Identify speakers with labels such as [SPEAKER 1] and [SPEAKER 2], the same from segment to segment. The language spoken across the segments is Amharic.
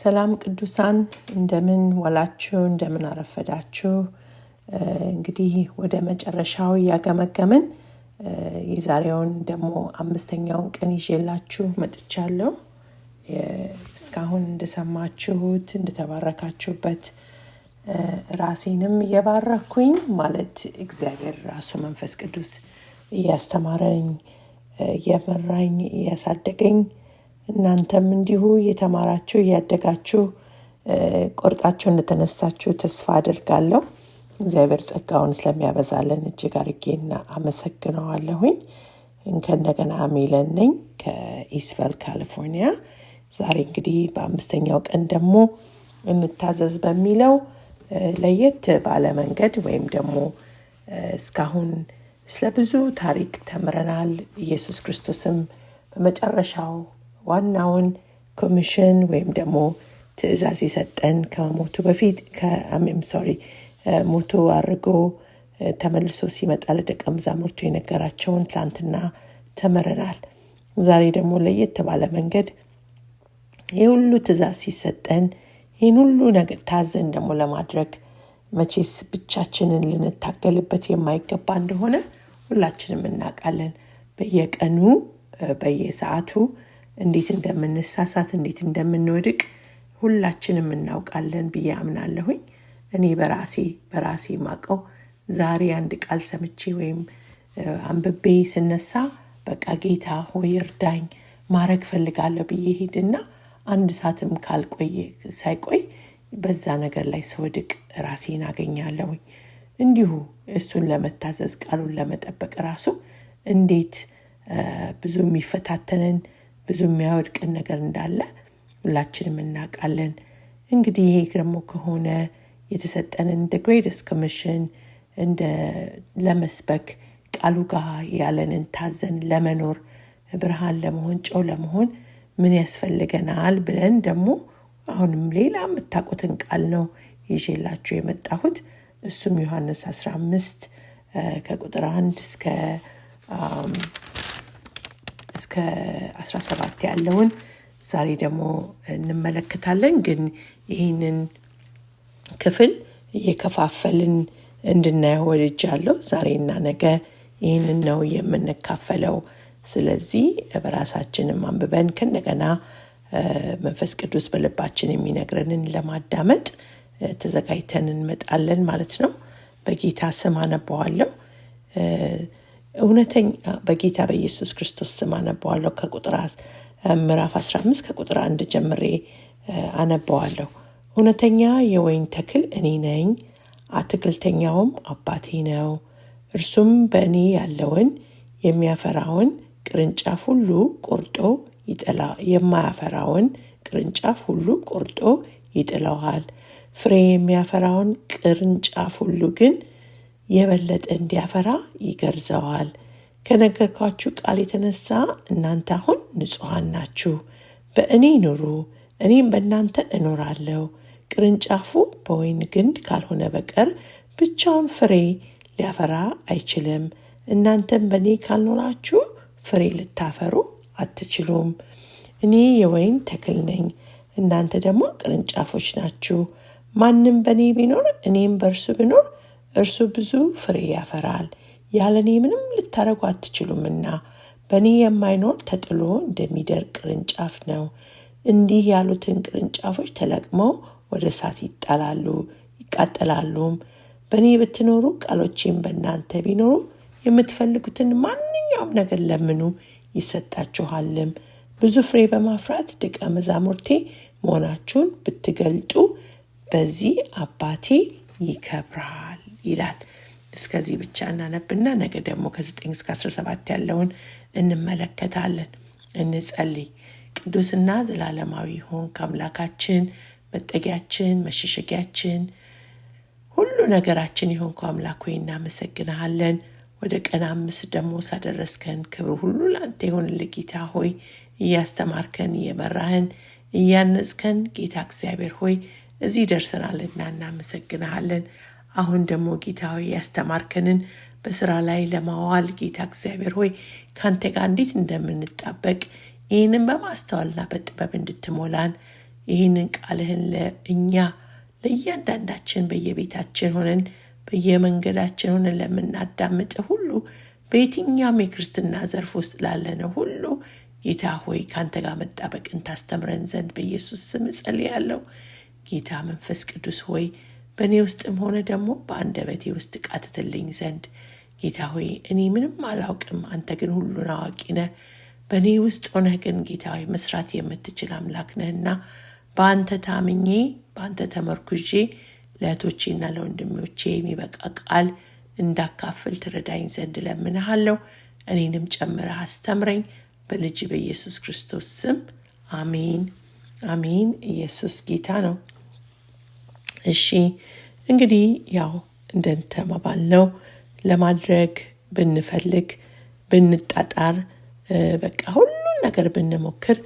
[SPEAKER 1] ሰላም ቅዱሳን እንደምን ዋላችሁ እንደምን አረፈዳችሁ። እንግዲህ ወደ መጨረሻው ያገመገምን የዛሬውን ደግሞ አምስተኛውን ቀን ይዤላችሁ መጥቻለሁ። እስካሁን እንደሰማችሁት እንደተባረካችሁበት ራሴንም እየባረኩኝ ማለት እግዚአብሔር ራሱ መንፈስ ቅዱስ እያስተማረኝ እየመራኝ እያሳደገኝ እናንተም እንዲሁ እየተማራችሁ እያደጋችሁ ቆርጣችሁ እንደተነሳችሁ ተስፋ አድርጋለሁ። እግዚአብሔር ጸጋውን ስለሚያበዛልን እጅግ አድርጌና አመሰግነዋለሁኝ። እንደገና ሜለን ነኝ ከኢስቨል ካሊፎርኒያ። ዛሬ እንግዲህ በአምስተኛው ቀን ደግሞ እንታዘዝ በሚለው ለየት ባለ መንገድ ወይም ደግሞ እስካሁን ስለ ብዙ ታሪክ ተምረናል። ኢየሱስ ክርስቶስም በመጨረሻው ዋናውን ኮሚሽን ወይም ደግሞ ትእዛዝ የሰጠን ከሞቱ በፊት ሞቱ አድርጎ ተመልሶ ሲመጣ ለደቀ መዛሙርቱ የነገራቸውን ትላንትና ተምረናል። ዛሬ ደግሞ ለየት ባለ መንገድ ይህ ሁሉ ትእዛዝ ሲሰጠን ይህን ሁሉ ነገር ታዘን ደግሞ ለማድረግ መቼስ ብቻችንን ልንታገልበት የማይገባ እንደሆነ ሁላችንም እናውቃለን። በየቀኑ በየሰዓቱ እንዴት እንደምንሳሳት እንዴት እንደምንወድቅ ሁላችንም እናውቃለን ብዬ አምናለሁኝ። እኔ በራሴ ማቀው ዛሬ አንድ ቃል ሰምቼ ወይም አንብቤ ስነሳ በቃ ጌታ ሆይ እርዳኝ ማድረግ ፈልጋለሁ ብዬ ሄድና አንድ ሰዓትም ሳይቆይ በዛ ነገር ላይ ስወድቅ ራሴን አገኛለሁኝ። እንዲሁ እሱን ለመታዘዝ ቃሉን ለመጠበቅ ራሱ እንዴት ብዙ የሚፈታተንን ብዙ የሚያወድቅን ነገር እንዳለ ሁላችንም እናውቃለን። እንግዲህ ይሄ ደግሞ ከሆነ የተሰጠንን the greatest commission ለመስበክ ቃሉ ጋር ያለንን ታዘን ለመኖር ብርሃን ለመሆን ጨው ለመሆን ምን ያስፈልገናል ብለን ደግሞ አሁንም ሌላ የምታውቁትን ቃል ነው ይዤላችሁ የመጣሁት። እሱም ዮሐንስ 15 ከቁጥር 1 እስከ 17 ያለውን ዛሬ ደግሞ እንመለከታለን። ግን ይህንን ክፍል እየከፋፈልን እንድናየው ወድጃለሁ። ዛሬና ነገ ይህንን ነው የምንካፈለው። ስለዚህ በራሳችንም አንብበን ከእንደገና መንፈስ ቅዱስ በልባችን የሚነግረንን ለማዳመጥ ተዘጋጅተን እንመጣለን ማለት ነው። በጌታ ስም አነበዋለሁ። በጌታ በኢየሱስ ክርስቶስ ስም አነበዋለሁ። ምዕራፍ 15 ከቁጥር 1 ጀምሬ አነበዋለሁ። እውነተኛ የወይን ተክል እኔ ነኝ፣ አትክልተኛውም አባቴ ነው። እርሱም በእኔ ያለውን የሚያፈራውን ቅርንጫፍ ሁሉ ቆርጦ የማያፈራውን ቅርንጫፍ ሁሉ ቆርጦ ይጥለዋል። ፍሬ የሚያፈራውን ቅርንጫፍ ሁሉ ግን የበለጠ እንዲያፈራ ይገርዘዋል። ከነገርኳችሁ ቃል የተነሳ እናንተ አሁን ንጹሐን ናችሁ። በእኔ ኑሩ፣ እኔም በእናንተ እኖራለሁ። ቅርንጫፉ በወይን ግንድ ካልሆነ በቀር ብቻውን ፍሬ ሊያፈራ አይችልም። እናንተም በእኔ ካልኖራችሁ ፍሬ ልታፈሩ አትችሉም። እኔ የወይን ተክል ነኝ፣ እናንተ ደግሞ ቅርንጫፎች ናችሁ። ማንም በእኔ ቢኖር እኔም በእርሱ ብኖር እርሱ ብዙ ፍሬ ያፈራል። ያለ እኔ ምንም ልታደርጉ አትችሉምና በእኔ የማይኖር ተጥሎ እንደሚደርቅ ቅርንጫፍ ነው። እንዲህ ያሉትን ቅርንጫፎች ተለቅመው ወደ እሳት ይቃጠላሉም። በእኔ ብትኖሩ ቃሎቼም በእናንተ ቢኖሩ የምትፈልጉትን ማንኛውም ነገር ለምኑ ይሰጣችኋልም። ብዙ ፍሬ በማፍራት ደቀ መዛሙርቴ መሆናችሁን ብትገልጡ በዚህ አባቴ ይከብራል ይላል። እስከዚህ ብቻ እናነብና ነገ ደግሞ ከ9 እስከ 17 ያለውን እንመለከታለን። እንጸልይ። ቅዱስና ዘላለማዊ ሆንክ አምላካችን፣ መጠጊያችን፣ መሸሸጊያችን፣ ሁሉ ነገራችን የሆንከው አምላክ ሆይ እናመሰግንሃለን። ወደ ቀን 5 ደግሞ ሳደረስከን ክብር ሁሉ ለአንተ ይሁንልህ ጌታ ሆይ። እያስተማርከን እየመራህን እያነጽከን ጌታ እግዚአብሔር ሆይ እዚህ ደርሰናልና እናመሰግንሃለን። አሁን ደግሞ ጌታ ሆይ ያስተማርከንን በስራ ላይ ለማዋል ጌታ እግዚአብሔር ሆይ ካንተ ጋር እንዴት እንደምንጣበቅ ይህንን በማስተዋልና በጥበብ እንድትሞላን ይህንን ቃልህን ለእኛ ለእያንዳንዳችን በየቤታችን ሆነን በየመንገዳችን ሆነን ለምናዳምጥ ሁሉ በየትኛውም የክርስትና ዘርፍ ውስጥ ላለነው ሁሉ ጌታ ሆይ ካንተ ጋር መጣበቅን ታስተምረን ዘንድ በኢየሱስ ስም ጸልያለሁ። ጌታ መንፈስ ቅዱስ ሆይ በእኔ ውስጥም ሆነ ደግሞ በአንደበቴ ውስጥ ቃትትልኝ ዘንድ ጌታ ሆይ እኔ ምንም አላውቅም፣ አንተ ግን ሁሉን አዋቂ ነህ። በእኔ ውስጥ ሆነህ ግን ጌታ ሆይ መስራት የምትችል አምላክ ነህና በአንተ ታምኜ በአንተ ተመርኩዤ ለእህቶቼና ለወንድሞቼ የሚበቃ ቃል እንዳካፍል ትረዳኝ ዘንድ ለምንሃለሁ። እኔንም ጨምረህ አስተምረኝ በልጅ በኢየሱስ ክርስቶስ ስም አሜን አሜን። ኢየሱስ ጌታ ነው። እሺ እንግዲህ ያው እንደተባባልነው ለማድረግ ብንፈልግ ብንጣጣር በቃ ሁሉን ነገር ብንሞክር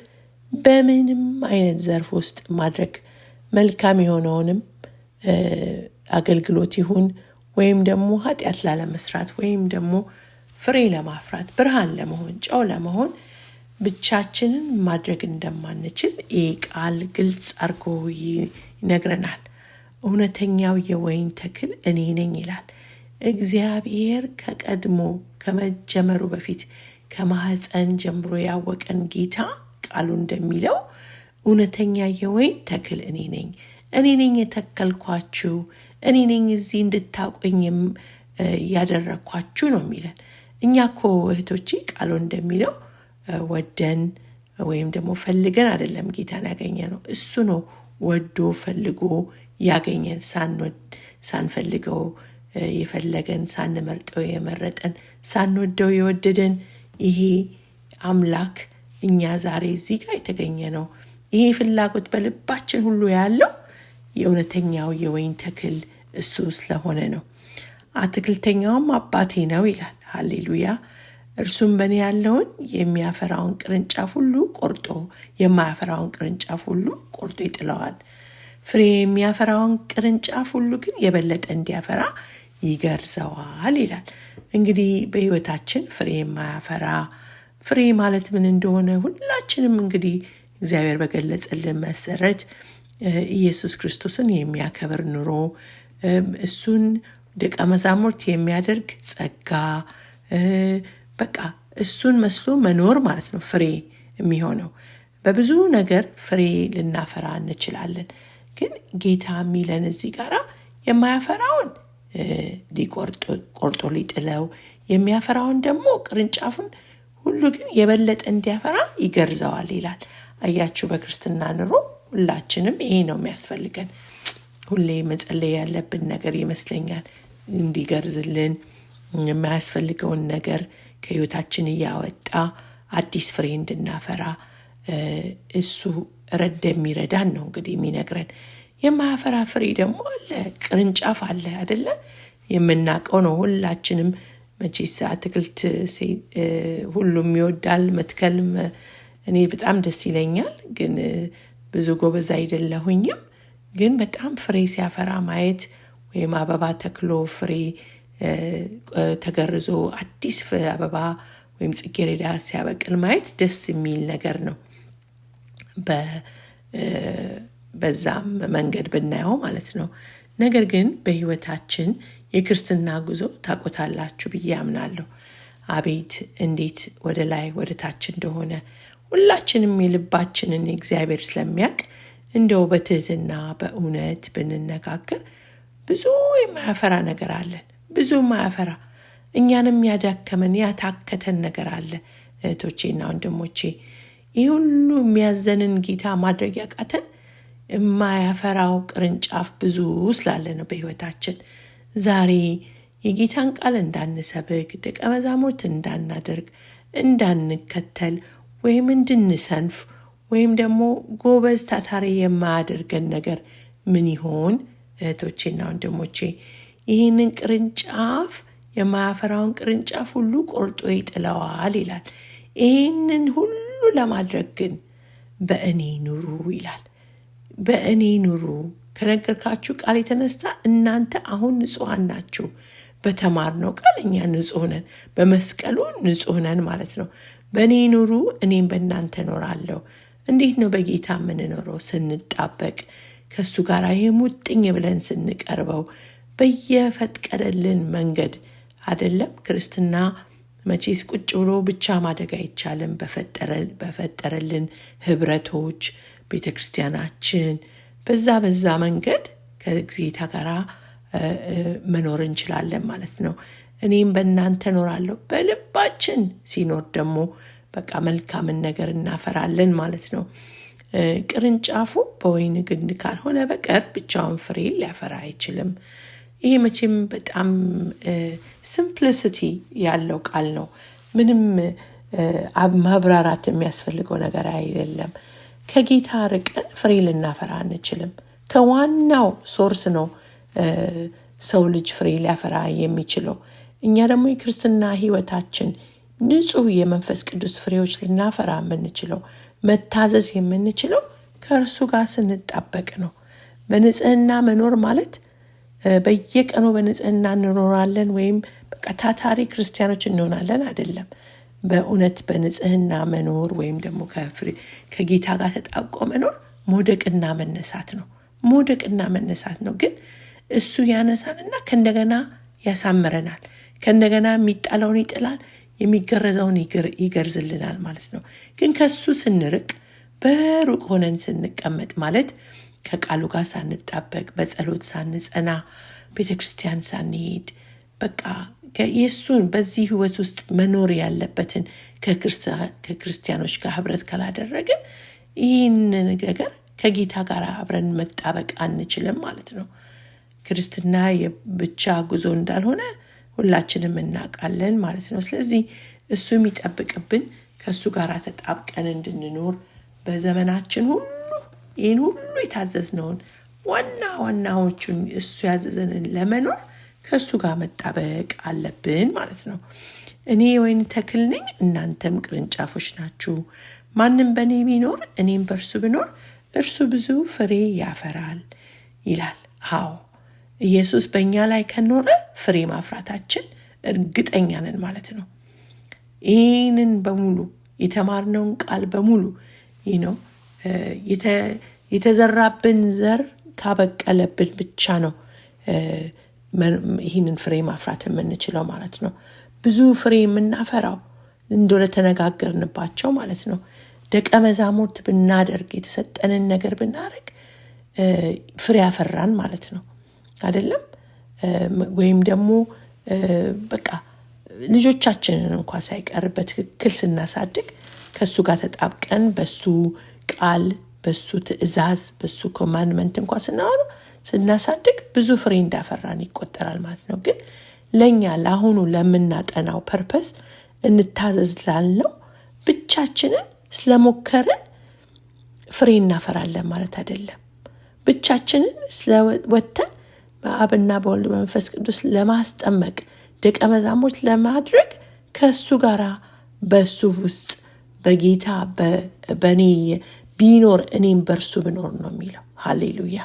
[SPEAKER 1] በምንም አይነት ዘርፍ ውስጥ ማድረግ መልካም የሆነውንም አገልግሎት ይሁን ወይም ደግሞ ኃጢአት ላለመስራት ወይም ደግሞ ፍሬ ለማፍራት ብርሃን ለመሆን ጨው ለመሆን ብቻችንን ማድረግ እንደማንችል ይህ ቃል ግልጽ አድርጎ ይነግረናል። እውነተኛው የወይን ተክል እኔ ነኝ ይላል። እግዚአብሔር ከቀድሞ ከመጀመሩ በፊት ከማህፀን ጀምሮ ያወቀን ጌታ ቃሉ እንደሚለው እውነተኛ የወይን ተክል እኔ ነኝ የተከልኳችሁ፣ እኔ ነኝ እዚህ እንድታውቁኝ ያደረግኳችሁ ነው የሚለን። እኛ እኮ እህቶቼ ቃሉ እንደሚለው ወደን ወይም ደግሞ ፈልገን አይደለም ጌታን ያገኘ ነው። እሱ ነው ወዶ ፈልጎ ያገኘን፣ ሳንፈልገው የፈለገን፣ ሳንመርጠው የመረጠን፣ ሳንወደው የወደደን ይሄ አምላክ እኛ ዛሬ እዚህ ጋር የተገኘ ነው። ይሄ ፍላጎት በልባችን ሁሉ ያለው የእውነተኛው የወይን ተክል እሱ ስለሆነ ነው። አትክልተኛውም አባቴ ነው ይላል። ሃሌሉያ። እርሱም በእኔ ያለውን የሚያፈራውን ቅርንጫፍ ሁሉ ቆርጦ የማያፈራውን ቅርንጫፍ ሁሉ ቆርጦ ይጥለዋል። ፍሬ የሚያፈራውን ቅርንጫፍ ሁሉ ግን የበለጠ እንዲያፈራ ይገርዘዋል ይላል። እንግዲህ በሕይወታችን ፍሬ የማያፈራ ፍሬ ማለት ምን እንደሆነ ሁላችንም እንግዲህ እግዚአብሔር በገለጸልን መሰረት ኢየሱስ ክርስቶስን የሚያከብር ኑሮ፣ እሱን ደቀ መዛሙርት የሚያደርግ ጸጋ፣ በቃ እሱን መስሎ መኖር ማለት ነው ፍሬ የሚሆነው። በብዙ ነገር ፍሬ ልናፈራ እንችላለን። ግን ጌታ የሚለን እዚህ ጋራ የማያፈራውን ቆርጦ ሊጥለው፣ የሚያፈራውን ደግሞ ቅርንጫፉን ሁሉ ግን የበለጠ እንዲያፈራ ይገርዘዋል ይላል። አያችሁ፣ በክርስትና ኑሮ ሁላችንም ይሄ ነው የሚያስፈልገን። ሁሌ መጸለይ ያለብን ነገር ይመስለኛል። እንዲገርዝልን የማያስፈልገውን ነገር ከሕይወታችን እያወጣ አዲስ ፍሬ እንድናፈራ እሱ እንደሚረዳን ነው እንግዲህ የሚነግረን። የማያፈራ ፍሬ ደግሞ አለ፣ ቅርንጫፍ አለ አይደለ? የምናውቀው ነው ሁላችንም። መቼስ አትክልት ሁሉም ይወዳል መትከል። እኔ በጣም ደስ ይለኛል፣ ግን ብዙ ጎበዝ አይደለሁኝም። ግን በጣም ፍሬ ሲያፈራ ማየት ወይም አበባ ተክሎ ፍሬ ተገርዞ አዲስ አበባ ወይም ጽጌረዳ ሲያበቅል ማየት ደስ የሚል ነገር ነው። በዛም መንገድ ብናየው ማለት ነው። ነገር ግን በሕይወታችን የክርስትና ጉዞ ታቆታላችሁ ብዬ አምናለሁ። አቤት እንዴት ወደ ላይ ወደ ታች እንደሆነ ሁላችንም የልባችንን እግዚአብሔር ስለሚያውቅ እንደው በትህትና በእውነት ብንነጋገር ብዙ የማያፈራ ነገር አለን። ብዙ የማያፈራ እኛንም ያዳከመን ያታከተን ነገር አለ። እህቶቼና ወንድሞቼ፣ ይህ ሁሉ የሚያዘንን ጌታ ማድረግ ያቃተን የማያፈራው ቅርንጫፍ ብዙ ስላለ ነው በሕይወታችን። ዛሬ የጌታን ቃል እንዳንሰብክ፣ ደቀ መዛሙርት እንዳናደርግ፣ እንዳንከተል ወይም እንድንሰንፍ ወይም ደግሞ ጎበዝ ታታሪ የማያደርገን ነገር ምን ይሆን? እህቶቼና ወንድሞቼ፣ ይህንን ቅርንጫፍ የማያፈራውን ቅርንጫፍ ሁሉ ቆርጦ ይጥለዋል ይላል። ይህንን ሁሉ ለማድረግ ግን በእኔ ኑሩ ይላል። በእኔ ኑሩ ከነገርካችሁ ቃል የተነሳ እናንተ አሁን ንጹሐን ናችሁ። በተማርነው ቃል እኛ ንጹሕ ነን፣ በመስቀሉ ንጹሕ ነን ማለት ነው። በእኔ ኑሩ፣ እኔም በእናንተ እኖራለሁ። እንዴት ነው በጌታ የምንኖረው? ስንጣበቅ ከእሱ ጋር የሙጥኝ ብለን ስንቀርበው በየፈቀደልን መንገድ አይደለም። ክርስትና መቼስ ቁጭ ብሎ ብቻ ማደግ አይቻልም። በፈጠረልን ህብረቶች ቤተ ክርስቲያናችን በዛ መንገድ ከጌታ ጋር መኖር እንችላለን ማለት ነው። እኔም በእናንተ እኖራለሁ በልባችን ሲኖር ደግሞ በቃ መልካምን ነገር እናፈራለን ማለት ነው። ቅርንጫፉ በወይን ግንድ ካልሆነ በቀር ብቻውን ፍሬ ሊያፈራ አይችልም። ይሄ መቼም በጣም ሲምፕሊሲቲ ያለው ቃል ነው። ምንም ማብራራት የሚያስፈልገው ነገር አይደለም። ከጌታ ርቀን ፍሬ ልናፈራ አንችልም። ከዋናው ሶርስ ነው ሰው ልጅ ፍሬ ሊያፈራ የሚችለው። እኛ ደግሞ የክርስትና ህይወታችን ንጹህ የመንፈስ ቅዱስ ፍሬዎች ልናፈራ የምንችለው መታዘዝ የምንችለው ከእርሱ ጋር ስንጣበቅ ነው። በንጽህና መኖር ማለት በየቀኑ በንጽህና እንኖራለን ወይም በቃ ታታሪ ክርስቲያኖች እንሆናለን አይደለም። በእውነት በንጽህና መኖር ወይም ደግሞ ከጌታ ጋር ተጣብቆ መኖር መውደቅና መነሳት ነው። ግን እሱ ያነሳንና ከእንደገና ያሳምረናል። ከእንደገና የሚጣለውን ይጥላል፣ የሚገረዘውን ይገርዝልናል ማለት ነው። ግን ከሱ ስንርቅ በሩቅ ሆነን ስንቀመጥ ማለት ከቃሉ ጋር ሳንጣበቅ፣ በጸሎት ሳንጸና፣ ቤተክርስቲያን ሳንሄድ በቃ የእሱን በዚህ ህይወት ውስጥ መኖር ያለበትን ከክርስቲያኖች ጋር ህብረት ካላደረግን ይህን ነገር ከጌታ ጋር አብረን መጣበቅ አንችልም ማለት ነው። ክርስትና የብቻ ጉዞ እንዳልሆነ ሁላችንም እናውቃለን ማለት ነው። ስለዚህ እሱ የሚጠብቅብን ከእሱ ጋር ተጣብቀን እንድንኖር በዘመናችን ሁሉ ይህን ሁሉ የታዘዝነውን ዋናዎቹን እሱ ያዘዘንን ለመኖር ከእሱ ጋር መጣበቅ አለብን ማለት ነው። እኔ የወይን ተክል ነኝ፣ እናንተም ቅርንጫፎች ናችሁ። ማንም በእኔ ቢኖር እኔም በእርሱ ብኖር እርሱ ብዙ ፍሬ ያፈራል ይላል። አዎ ኢየሱስ በእኛ ላይ ከኖረ ፍሬ ማፍራታችን እርግጠኛ ነን ማለት ነው። ይህንን በሙሉ የተማርነውን ቃል በሙሉ የተዘራብን ዘር ካበቀለብን ብቻ ነው ይህንን ፍሬ ማፍራት የምንችለው ማለት ነው። ብዙ ፍሬ የምናፈራው እንደሆነ ተነጋገርንባቸው ማለት ነው። ደቀ መዛሙርት ብናደርግ የተሰጠንን ነገር ብናደርግ ፍሬ ያፈራን ማለት ነው አይደለም። ወይም ደግሞ በቃ ልጆቻችንን እንኳን ሳይቀር በትክክል ስናሳድግ ከሱ ጋር ተጣብቀን በሱ ቃል፣ በሱ ትእዛዝ፣ በሱ ኮማንድመንት እንኳን ስናሳድግ ብዙ ፍሬ እንዳፈራን ይቆጠራል ማለት ነው። ግን ለኛ ለአሁኑ ለምናጠናው ፐርፐስ እንታዘዝ ላልነው ብቻችንን ስለሞከርን ፍሬ እናፈራለን ማለት አይደለም። ብቻችንን ስለወተን በአብና በወልድ በመንፈስ ቅዱስ ለማስጠመቅ ደቀ መዛሙርት ለማድረግ ከሱ ጋር በሱ ውስጥ በጌታ በእኔ ቢኖር እኔም በእርሱ ብኖር ነው የሚለው። ሃሌሉያ።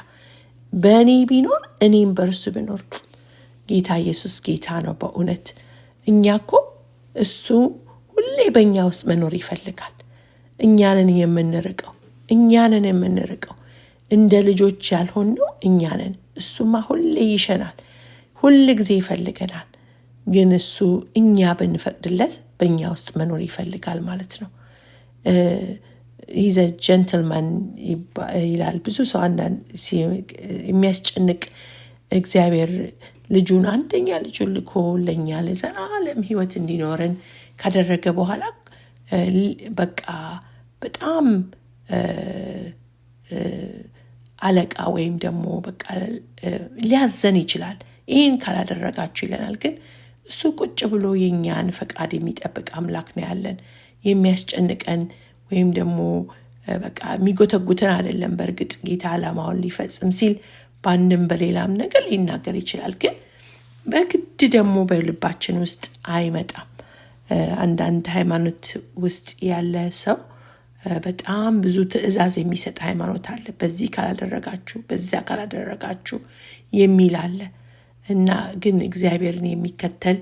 [SPEAKER 1] በእኔ ቢኖር እኔም በእርሱ ብኖር። ጌታ ኢየሱስ ጌታ ነው በእውነት። እኛ እኮ እሱ ሁሌ በእኛ ውስጥ መኖር ይፈልጋል። እኛንን የምንርቀው እንደ ልጆች ያልሆነው እኛንን። እሱማ ሁሌ ይሸናል፣ ሁል ጊዜ ይፈልገናል። ግን እሱ እኛ ብንፈቅድለት በእኛ ውስጥ መኖር ይፈልጋል ማለት ነው። he's a gentleman ይላል ብዙ ሰው። አንዳንድ የሚያስጨንቅ እግዚአብሔር ልጁን አንደኛ ልጁን ልኮ ለኛ ለዘላለም ሕይወት እንዲኖረን ካደረገ በኋላ በቃ በጣም አለቃ ወይም ደግሞ በቃ ሊያዘን ይችላል። ይህን ካላደረጋችሁ ይለናል። ግን እሱ ቁጭ ብሎ የኛን ፈቃድ የሚጠብቅ አምላክ ነው ያለን። የሚያስጨንቀን ወይም ደግሞ በቃ የሚጎተጉተን አይደለም። በእርግጥ ጌታ ዓላማውን ሊፈጽም ሲል በአንድም በሌላም ነገር ሊናገር ይችላል። ግን በግድ ደግሞ በልባችን ውስጥ አይመጣም። አንዳንድ ሃይማኖት ውስጥ ያለ ሰው በጣም ብዙ ትእዛዝ የሚሰጥ ሃይማኖት አለ። በዚህ ካላደረጋችሁ፣ በዚያ ካላደረጋችሁ የሚል አለ እና ግን እግዚአብሔርን የሚከተል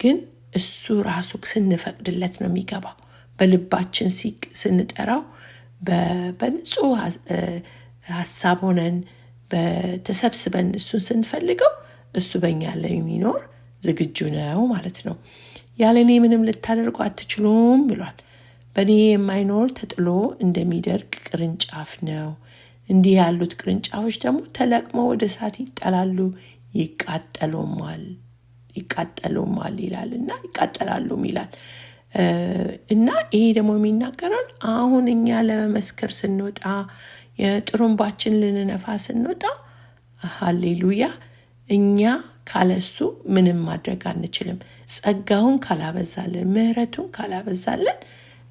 [SPEAKER 1] ግን እሱ ራሱ ስንፈቅድለት ነው የሚገባው። በልባችን ስንጠራው በንጹህ ሀሳብ ሆነን ተሰብስበን እሱን ስንፈልገው እሱ በእኛ ላይ የሚኖር ዝግጁ ነው ማለት ነው። ያለ እኔ ምንም ልታደርጉ አትችሉም ብሏል። በእኔ የማይኖር ተጥሎ እንደሚደርቅ ቅርንጫፍ ነው። እንዲህ ያሉት ቅርንጫፎች ደግሞ ተለቅመው ወደ እሳት ይጣላሉ፣ ይቃጠሉማል ይቃጠላሉም ይላል። እና ይሄ ደግሞ የሚናገረው አሁን እኛ ለመመስከር ስንወጣ የጥሩምባችን ልንነፋ ስንወጣ ሃሌሉያ እኛ ካለሱ ምንም ማድረግ አንችልም። ጸጋውን ካላበዛልን፣ ምሕረቱን ካላበዛልን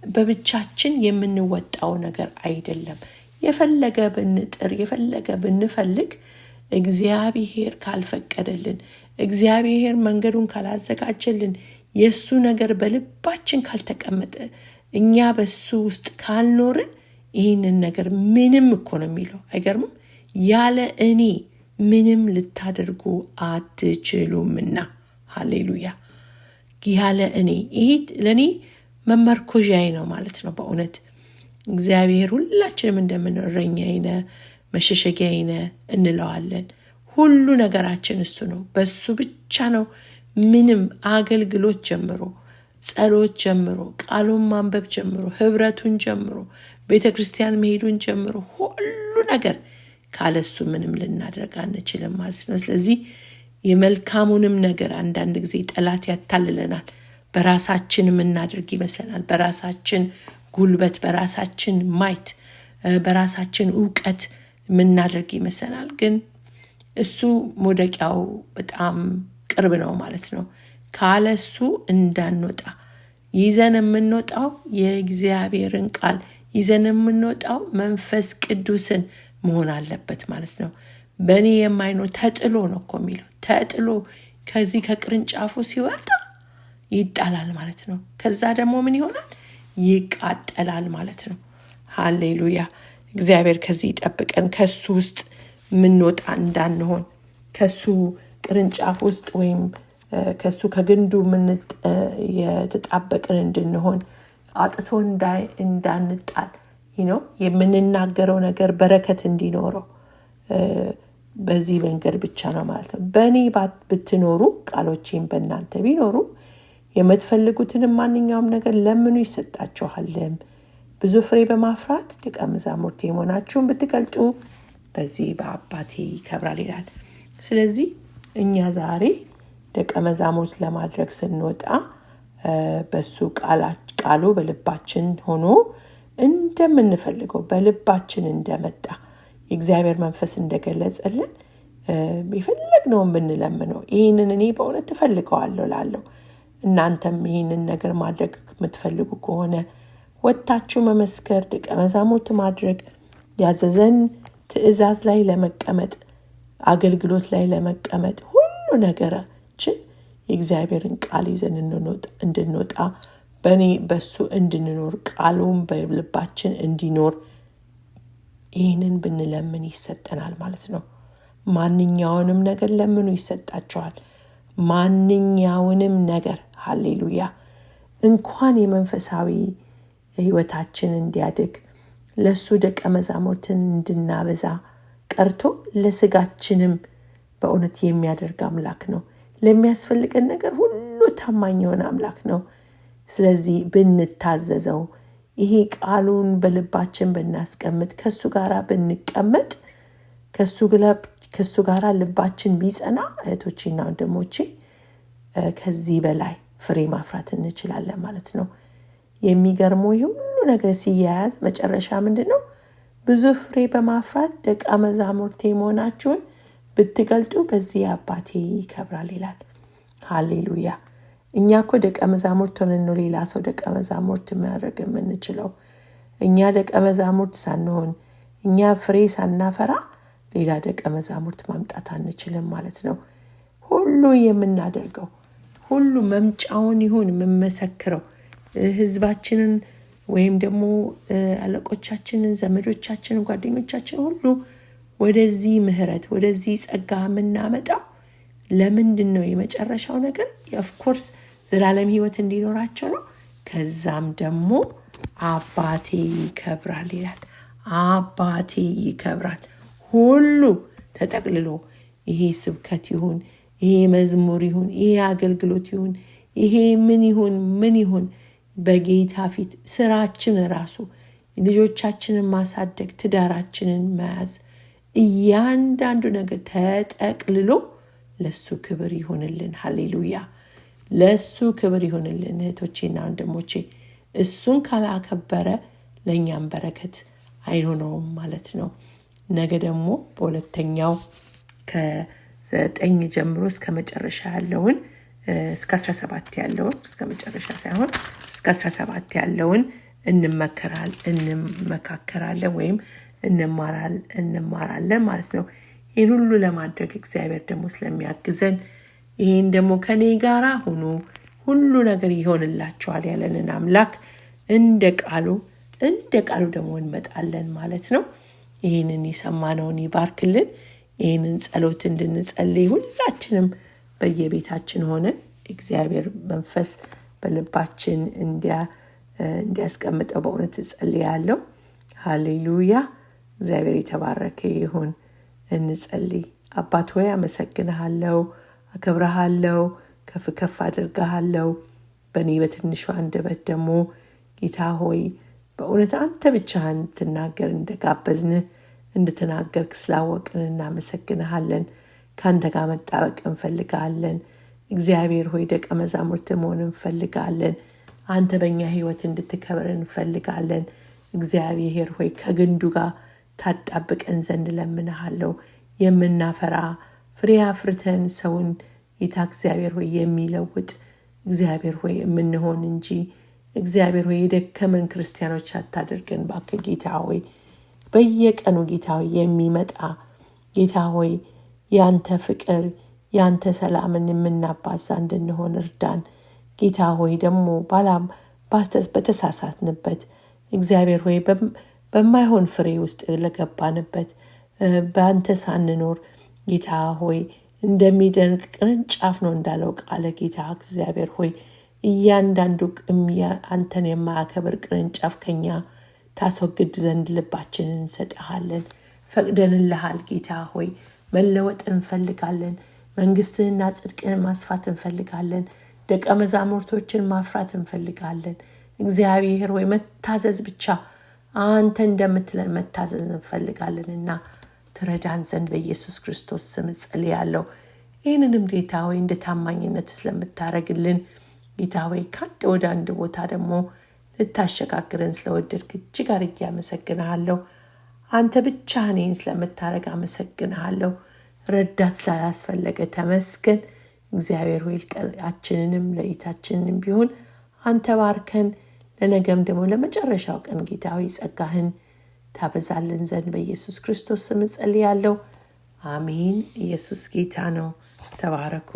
[SPEAKER 1] በብቻችን የምንወጣው ነገር አይደለም። የፈለገ ብንጥር የፈለገ ብንፈልግ እግዚአብሔር ካልፈቀደልን፣ እግዚአብሔር መንገዱን ካላዘጋጀልን፣ የሱ ነገር በልባችን ካልተቀመጠ፣ እኛ በሱ ውስጥ ካልኖርን ይህንን ነገር ምንም እኮ ነው የሚለው አይገርምም? ያለ እኔ ምንም ልታደርጉ አትችሉምና። ሃሌሉያ ያለ እኔ። ይሄ ለእኔ መመርኮዣዬ ነው ማለት ነው። በእውነት እግዚአብሔር ሁላችንም እንደምንለው እረኛዬ ነህ፣ መሸሸጊያዬ ነህ እንለዋለን። ሁሉ ነገራችን እሱ ነው። በሱ ብቻ ነው ምንም አገልግሎት ጀምሮ፣ ጸሎት ጀምሮ፣ ቃሉን ማንበብ ጀምሮ፣ ህብረቱን ጀምሮ፣ ቤተ ክርስቲያን መሄዱን ጀምሮ ሁሉ ነገር ካለሱ ምንም ልናደርግ አንችልም ማለት ነው። ስለዚህ የመልካሙንም ነገር አንዳንድ ጊዜ ጠላት ያታልለናል። በራሳችን የምናደርግ ይመስለናል። በራሳችን ጉልበት፣ በራሳችን ማይት፣ በራሳችን እውቀት የምናደርግ ይመስለናል። ግን እሱ መውደቂያው በጣም ቅርብ ነው ማለት ነው። ካለሱ እንዳንወጣ ይዘን የምንወጣው የእግዚአብሔርን ቃል ይዘን የምንወጣው መንፈስ ቅዱስን መሆን አለበት ማለት ነው። በእኔ የማይኖር ተጥሎ ነው እኮ የሚለው። ተጥሎ ከዚህ ከቅርንጫፉ ሲወጣ ይጣላል ማለት ነው። ከዛ ደግሞ ምን ይሆናል? ይቃጠላል ማለት ነው። ሃሌሉያ። እግዚአብሔር ከዚህ ይጠብቀን። ከሱ ውስጥ ምንወጣ እንዳንሆን፣ ከሱ ቅርንጫፍ ውስጥ ወይም ከሱ ከግንዱ የተጣበቅን እንድንሆን፣ አጥቶ እንዳንጣል ነው የምንናገረው ነገር በረከት እንዲኖረው በዚህ መንገድ ብቻ ነው ማለት ነው። በእኔ ብትኖሩ ቃሎቼም በእናንተ ቢኖሩ የምትፈልጉትንም ማንኛውም ነገር ለምኑ ይሰጣችኋልም። ብዙ ፍሬ በማፍራት ደቀ መዛሙርቴ መሆናችሁን ብትገልጡ በዚህ በአባቴ ይከብራል ይላል። ስለዚህ እኛ ዛሬ ደቀ መዛሙርት ለማድረግ ስንወጣ በሱ ቃሉ በልባችን ሆኖ እንደምንፈልገው በልባችን እንደመጣ የእግዚአብሔር መንፈስ እንደገለጸልን የፈለግነውን ብንለምነው ይህንን እኔ በእውነት እፈልገዋለሁ ላለው። እናንተም ይህንን ነገር ማድረግ የምትፈልጉ ከሆነ ወጥታችሁ መመስከር፣ ደቀ መዛሙርት ማድረግ፣ ያዘዘን ትእዛዝ ላይ ለመቀመጥ፣ አገልግሎት ላይ ለመቀመጥ፣ ሁሉ ነገራችን የእግዚአብሔርን ቃል ይዘን እንድንወጣ በሱ እንድንኖር ቃሉን በልባችን እንዲኖር ይህንን ብንለምን ይሰጠናል ማለት ነው። ማንኛውንም ነገር ለምኑ ይሰጣቸዋል። ማንኛውንም ነገር ሃሌሉያ። እንኳን የመንፈሳዊ ህይወታችን እንዲያድግ ለሱ ደቀ መዛሙርትን እንድናበዛ ቀርቶ ለስጋችንም በእውነት የሚያደርግ አምላክ ነው። ለሚያስፈልገን ነገር ሁሉ ታማኝ የሆነ አምላክ ነው። ስለዚህ ብንታዘዘው፣ ይሄ ቃሉን በልባችን ብናስቀምጥ፣ ከሱ ጋር ብንቀመጥ፣ ከሱ ጋር ልባችን ቢጸና እህቶቼና ወንድሞቼ ከዚህ በላይ ፍሬ ማፍራት እንችላለን ማለት ነው። የሚገርመው ይሄ ሁሉ ነገር ሲያያዝ መጨረሻ ምንድን ነው? ብዙ ፍሬ በማፍራት ደቀ መዛሙርቴ መሆናችሁን ብትገልጡ በዚህ አባቴ ይከብራል ይላል። ሃሌሉያ። እኛ እኮ ደቀ መዛሙርት ሆነን ነው ሌላ ሰው ደቀ መዛሙርት ማድረግ የምንችለው። እኛ ደቀ መዛሙርት ሳንሆን፣ እኛ ፍሬ ሳናፈራ ሌላ ደቀ መዛሙርት ማምጣት አንችልም ማለት ነው። ሁሉ የምናደርገው ሁሉ መምጫውን ይሁን የምንመሰክረው ህዝባችንን ወይም ደግሞ አለቆቻችንን፣ ዘመዶቻችንን፣ ጓደኞቻችን ሁሉ ወደዚህ ምህረት ወደዚህ ጸጋ የምናመጣው ለምንድን ነው? የመጨረሻው ነገር ኦፍኮርስ ዘላለም ህይወት እንዲኖራቸው ነው። ከዛም ደግሞ አባቴ ይከብራል ይላል። አባቴ ይከብራል። ሁሉ ተጠቅልሎ ይሄ ስብከት ይሁን፣ ይሄ መዝሙር ይሁን፣ ይሄ አገልግሎት ይሁን፣ ይሄ ምን ይሁን በጌታ ፊት ስራችን ራሱ ልጆቻችንን ማሳደግ፣ ትዳራችንን መያዝ፣ እያንዳንዱ ነገር ተጠቅልሎ ለሱ ክብር ይሁንልን። ሃሌሉያ! ለሱ ክብር ይሁንልን። እህቶቼና ወንድሞቼ እሱን ካላከበረ ለእኛም በረከት አይሆነውም ማለት ነው። ነገ ደግሞ በሁለተኛው ከ9 ጀምሮ እስከ መጨረሻ ያለውን እስከ 17 ያለውን እስከ መጨረሻ ሳይሆን እስከ 17 ያለውን እንመካከራለን ወይም እንማራለን ማለት ነው። ይህን ሁሉ ለማድረግ እግዚአብሔር ደግሞ ስለሚያግዘን ይህን ደግሞ ከኔ ጋራ ሁኑ ሁሉ ነገር ይሆንላችኋል ያለንን አምላክ እንደ ቃሉ ደግሞ እንመጣለን ማለት ነው። ይህንን የሰማነውን ይባርክልን። ይህንን ጸሎት እንድንጸልይ ሁላችንም በየቤታችን ሆነን እግዚአብሔር መንፈስ በልባችን እንዲያስቀምጠው በእውነት እጸልያለሁ። ሃሌሉያ! እግዚአብሔር የተባረከ ይሁን። እንጸልይ። አባት ሆይ አመሰግንሃለሁ፣ አከብረሃለሁ፣ ከፍ አድርገሃለሁ። በእኔ በትንሿ አንደበት ደግሞ ጌታ ሆይ በእውነት አንተ ብቻህን ትናገር እንደጋበዝንህ እንድትናገርክ ስላወቅን እናመሰግንሃለን። ከአንተ ጋር መጣበቅ እንፈልጋለን። እግዚአብሔር ሆይ ደቀ መዛሙርት መሆን እንፈልጋለን። አንተ በእኛ ህይወት እንድትከብር እንፈልጋለን። እግዚአብሔር ሆይ ከግንዱ ጋር ታጣብቀን ዘንድ ለምንሃለሁ። የምናፈራ ፍሬ አፍርተን ሰውን ጌታ እግዚአብሔር ሆይ የሚለውጥ እግዚአብሔር ሆይ የምንሆን እንጂ እግዚአብሔር ሆይ የደከመን ክርስቲያኖች አታድርገን እባክህ ጌታ ሆይ። በየቀኑ ጌታ ሆይ የሚመጣ ጌታ ሆይ ያንተ ፍቅር ያንተ ሰላምን የምናባዛ እንድንሆን እርዳን ጌታ ሆይ። ደግሞ በተሳሳትንበት እግዚአብሔር ሆይ በማይሆን ፍሬ ውስጥ ለገባንበት በአንተ ሳንኖር ጌታ ሆይ እንደሚደንቅ ቅርንጫፍ ነው እንዳለው ቃለ ጌታ እግዚአብሔር ሆይ እያንዳንዱ አንተን የማያከብር ቅርንጫፍ ከኛ ታስወግድ ዘንድ ልባችንን እንሰጥሃለን። ፈቅደንልሃል ጌታ ሆይ። መለወጥ እንፈልጋለን። መንግስትህና ጽድቅህን ማስፋት እንፈልጋለን። ደቀ መዛሙርቶችን ማፍራት እንፈልጋለን። እግዚአብሔር ሆይ መታዘዝ ብቻ አንተ እንደምትለን መታዘዝ እንፈልጋለንና ትረዳን ዘንድ በኢየሱስ ክርስቶስ ስም ጸልያለሁ። ይህንንም ጌታ ሆይ እንደ ታማኝነት ስለምታረግልን ጌታ ሆይ ከአንድ ወደ አንድ ቦታ ደግሞ ልታሸጋግረን ስለወደድክ እጅግ አድርጌ አመሰግንሃለሁ። አንተ ብቻህን ይህን ስለምታረግ አመሰግንሃለሁ። ረዳት ስላላስፈለገ ተመስገን። እግዚአብሔር ሆይ ቀናችንንም ለይታችንንም ቢሆን አንተ ባርከን። ለነገም ደግሞ ለመጨረሻው ቀን ጌታ ሆይ ጸጋህን ታበዛልን ዘንድ በኢየሱስ ክርስቶስ ስም ጸልያለሁ። አሜን። ኢየሱስ ጌታ ነው። ተባረኩ።